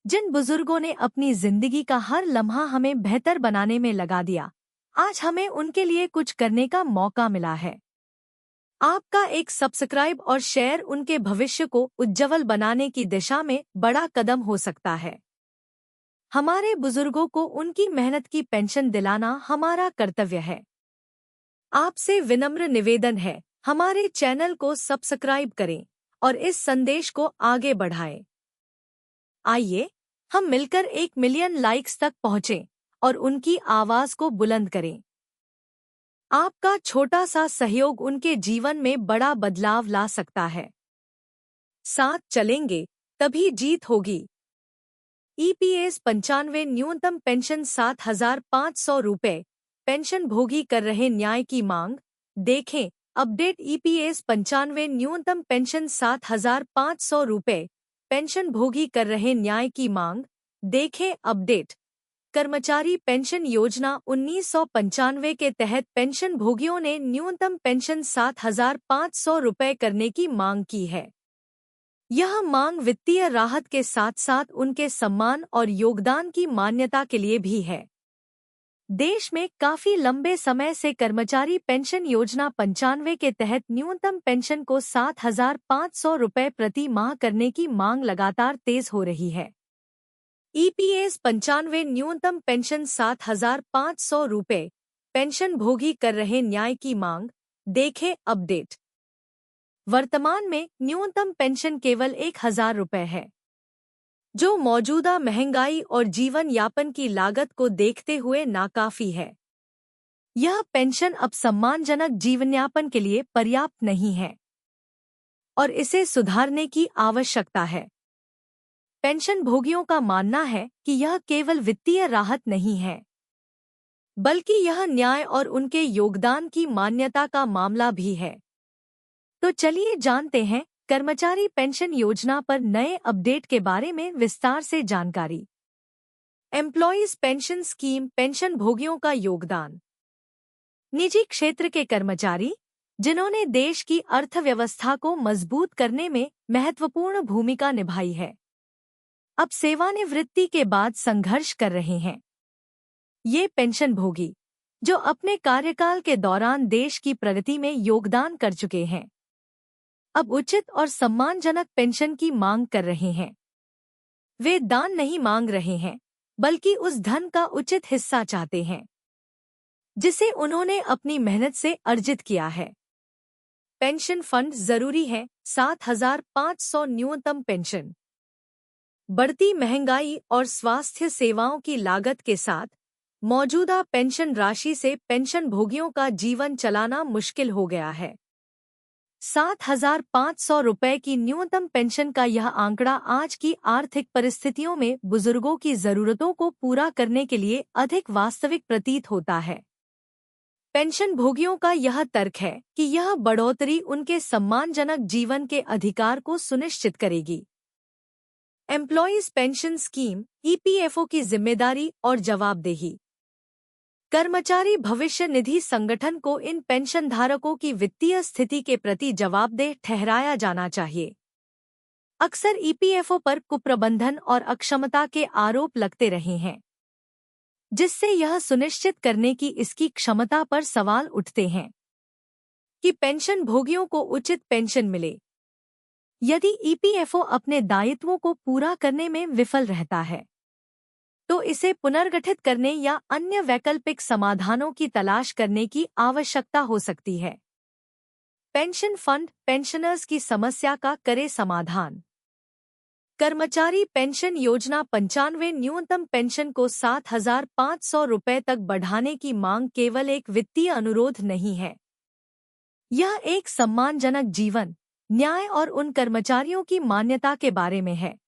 जिन बुजुर्गों ने अपनी जिंदगी का हर लम्हा हमें बेहतर बनाने में लगा दिया, आज हमें उनके लिए कुछ करने का मौका मिला है। आपका एक सब्सक्राइब और शेयर उनके भविष्य को उज्जवल बनाने की दिशा में बड़ा कदम हो सकता है। हमारे बुजुर्गों को उनकी मेहनत की पेंशन दिलाना हमारा कर्तव्य है। आपसे विनम्र निवेदन है, हमारे चैनल को सब्सक्राइब करें और इस संदेश को आगे बढ़ाएं। आइए हम मिलकर 1 मिलियन लाइक्स तक पहुँचें और उनकी आवाज को बुलंद करें। आपका छोटा सा सहयोग उनके जीवन में बड़ा बदलाव ला सकता है। साथ चलेंगे तभी जीत होगी। ईपीएस 95 न्यूनतम पेंशन 7,500 रुपये। पेंशन भोगी कर रहे न्याय की मांग। देखें अपडेट। ईपीएस 95 न्यूनतम पेंशन 7,500 रुपये। पेंशन भोगी कर रहे न्याय की मांग। देखें अपडेट। कर्मचारी पेंशन योजना 1995 के तहत पेंशन भोगियों ने न्यूनतम पेंशन 7,500 रुपये करने की मांग की है। यह मांग वित्तीय राहत के साथ साथ उनके सम्मान और योगदान की मान्यता के लिए भी है। देश में काफी लंबे समय से कर्मचारी पेंशन योजना 95 के तहत न्यूनतम पेंशन को 7,500 रुपये प्रति माह करने की मांग लगातार तेज हो रही है। ईपीएस 95 न्यूनतम पेंशन 7,500 रुपये। पेंशन भोगी कर रहे न्याय की मांग। देखें अपडेट। वर्तमान में न्यूनतम पेंशन केवल 1,000 रुपये है, जो मौजूदा महंगाई और जीवन यापन की लागत को देखते हुए नाकाफी है। यह पेंशन अब सम्मानजनक जीवनयापन के लिए पर्याप्त नहीं है और इसे सुधारने की आवश्यकता है। पेंशन भोगियों का मानना है कि यह केवल वित्तीय राहत नहीं है, बल्कि यह न्याय और उनके योगदान की मान्यता का मामला भी है। तो चलिए जानते हैं कर्मचारी पेंशन योजना पर नए अपडेट के बारे में विस्तार से जानकारी। एम्प्लॉयज पेंशन स्कीम पेंशन भोगियों का योगदान। निजी क्षेत्र के कर्मचारी, जिन्होंने देश की अर्थव्यवस्था को मजबूत करने में महत्वपूर्ण भूमिका निभाई है, अब सेवानिवृत्ति के बाद संघर्ष कर रहे हैं। ये पेंशन भोगी, जो अपने कार्यकाल के दौरान देश की प्रगति में योगदान कर चुके हैं, अब उचित और सम्मानजनक पेंशन की मांग कर रहे हैं। वे दान नहीं मांग रहे हैं, बल्कि उस धन का उचित हिस्सा चाहते हैं जिसे उन्होंने अपनी मेहनत से अर्जित किया है। पेंशन फंड जरूरी है। 7,500 न्यूनतम पेंशन। बढ़ती महंगाई और स्वास्थ्य सेवाओं की लागत के साथ मौजूदा पेंशन राशि से पेंशन भोगियों का जीवन चलाना मुश्किल हो गया है। 7,500 रुपये की न्यूनतम पेंशन का यह आंकड़ा आज की आर्थिक परिस्थितियों में बुजुर्गों की जरूरतों को पूरा करने के लिए अधिक वास्तविक प्रतीत होता है। पेंशन भोगियों का यह तर्क है कि यह बढ़ोतरी उनके सम्मानजनक जीवन के अधिकार को सुनिश्चित करेगी। एम्प्लॉयज पेंशन स्कीम ईपीएफओ की जिम्मेदारी और जवाबदेही। कर्मचारी भविष्य निधि संगठन को इन पेंशनधारकों की वित्तीय स्थिति के प्रति जवाबदेह ठहराया जाना चाहिए। अक्सर ईपीएफओ पर कुप्रबंधन और अक्षमता के आरोप लगते रहे हैं, जिससे यह सुनिश्चित करने की इसकी क्षमता पर सवाल उठते हैं कि पेंशन भोगियों को उचित पेंशन मिले। यदि ईपीएफओ अपने दायित्वों को पूरा करने में विफल रहता है, तो इसे पुनर्गठित करने या अन्य वैकल्पिक समाधानों की तलाश करने की आवश्यकता हो सकती है। पेंशन फंड पेंशनर्स की समस्या का करे समाधान। कर्मचारी पेंशन योजना 95 न्यूनतम पेंशन को 7,500 रुपये तक बढ़ाने की मांग केवल एक वित्तीय अनुरोध नहीं है। यह एक सम्मानजनक जीवन, न्याय और उन कर्मचारियों की मान्यता के बारे में है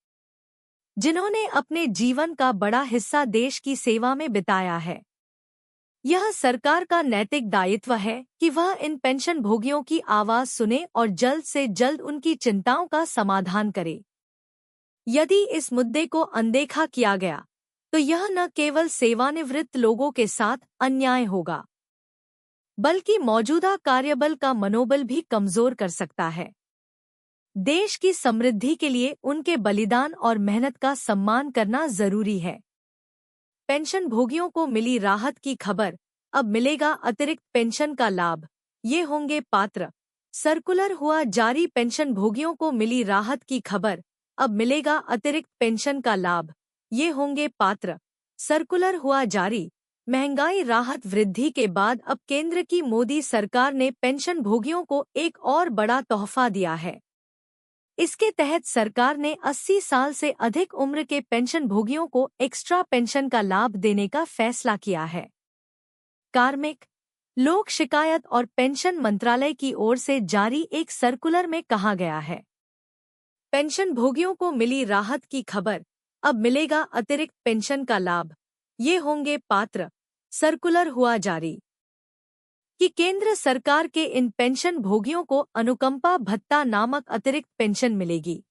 जिन्होंने अपने जीवन का बड़ा हिस्सा देश की सेवा में बिताया है। यह सरकार का नैतिक दायित्व है कि वह इन पेंशन भोगियों की आवाज सुने और जल्द से जल्द उनकी चिंताओं का समाधान करे। यदि इस मुद्दे को अनदेखा किया गया, तो यह न केवल सेवानिवृत्त लोगों के साथ अन्याय होगा, बल्कि मौजूदा कार्यबल का मनोबल भी कमजोर कर सकता है। देश की समृद्धि के लिए उनके बलिदान और मेहनत का सम्मान करना जरूरी है। पेंशन भोगियों को मिली राहत की खबर, अब मिलेगा अतिरिक्त पेंशन का लाभ, ये होंगे पात्र। सर्कुलर हुआ जारी, पेंशन भोगियों को मिली राहत की खबर, अब मिलेगा अतिरिक्त पेंशन का लाभ, ये होंगे पात्र। सर्कुलर हुआ जारी, महंगाई राहत वृद्धि के बाद अब केंद्र की मोदी सरकार ने पेंशन भोगियों को एक और बड़ा तोहफा दिया है। इसके तहत सरकार ने 80 साल से अधिक उम्र के पेंशन भोगियों को एक्स्ट्रा पेंशन का लाभ देने का फैसला किया है। कार्मिक लोक शिकायत और पेंशन मंत्रालय की ओर से जारी एक सर्कुलर में कहा गया है, पेंशन भोगियों को मिली राहत की खबर, अब मिलेगा अतिरिक्त पेंशन का लाभ, ये होंगे पात्र। सर्कुलर हुआ जारी कि केंद्र सरकार के इन पेंशन भोगियों को अनुकंपा भत्ता नामक अतिरिक्त पेंशन मिलेगी।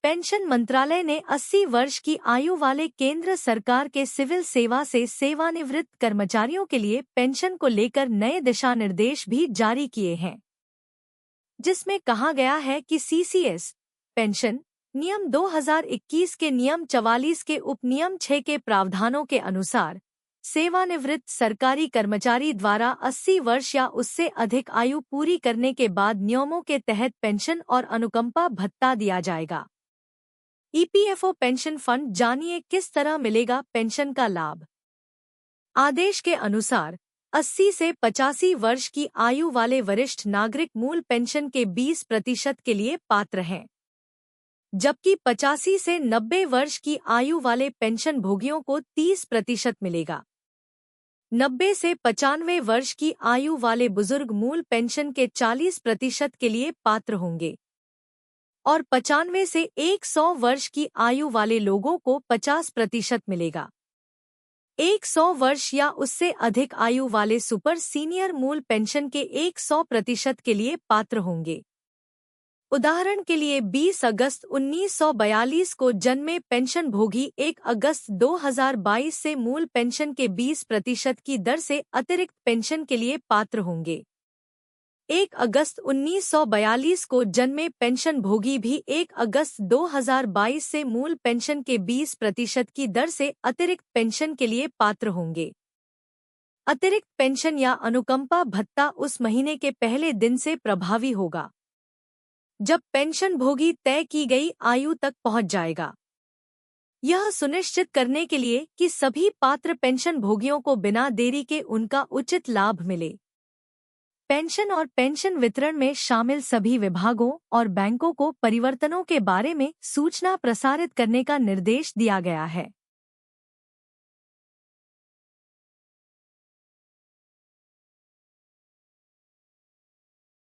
पेंशन मंत्रालय ने 80 वर्ष की आयु वाले केंद्र सरकार के सिविल सेवा से सेवानिवृत्त कर्मचारियों के लिए पेंशन को लेकर नए दिशा निर्देश भी जारी किए हैं, जिसमें कहा गया है कि सीसीएस पेंशन नियम 2021 के नियम 44 के उपनियम 6 के प्रावधानों के अनुसार सेवानिवृत्त सरकारी कर्मचारी द्वारा 80 वर्ष या उससे अधिक आयु पूरी करने के बाद नियमों के तहत पेंशन और अनुकंपा भत्ता दिया जाएगा। ईपीएफओ पेंशन फंड, जानिए किस तरह मिलेगा पेंशन का लाभ। आदेश के अनुसार 80 से 85 वर्ष की आयु वाले वरिष्ठ नागरिक मूल पेंशन के 20% के लिए पात्र हैं, जबकि 85 से 90 वर्ष की आयु वाले पेंशन भोगियों को 30% मिलेगा। 90 से 95 वर्ष की आयु वाले बुजुर्ग मूल पेंशन के 40% के लिए पात्र होंगे और 95 से 100 वर्ष की आयु वाले लोगों को 50% मिलेगा। 100 वर्ष या उससे अधिक आयु वाले सुपर सीनियर मूल पेंशन के 100% के लिए पात्र होंगे। उदाहरण के लिए 20 अगस्त 1942 को जन्मे पेंशन भोगी 1 अगस्त 2022 से मूल पेंशन के 20% की दर से अतिरिक्त पेंशन के लिए पात्र होंगे। 1 अगस्त 1942 को जन्मे पेंशन भोगी भी 1 अगस्त 2022 से मूल पेंशन के 20% की दर से अतिरिक्त पेंशन के लिए पात्र होंगे। अतिरिक्त पेंशन या अनुकंपा भत्ता उस महीने के पहले दिन से प्रभावी होगा जब पेंशन भोगी तय की गई आयु तक पहुंच जाएगा। यह सुनिश्चित करने के लिए कि सभी पात्र पेंशन भोगियों को बिना देरी के उनका उचित लाभ मिले, पेंशन और पेंशन वितरण में शामिल सभी विभागों और बैंकों को परिवर्तनों के बारे में सूचना प्रसारित करने का निर्देश दिया गया है।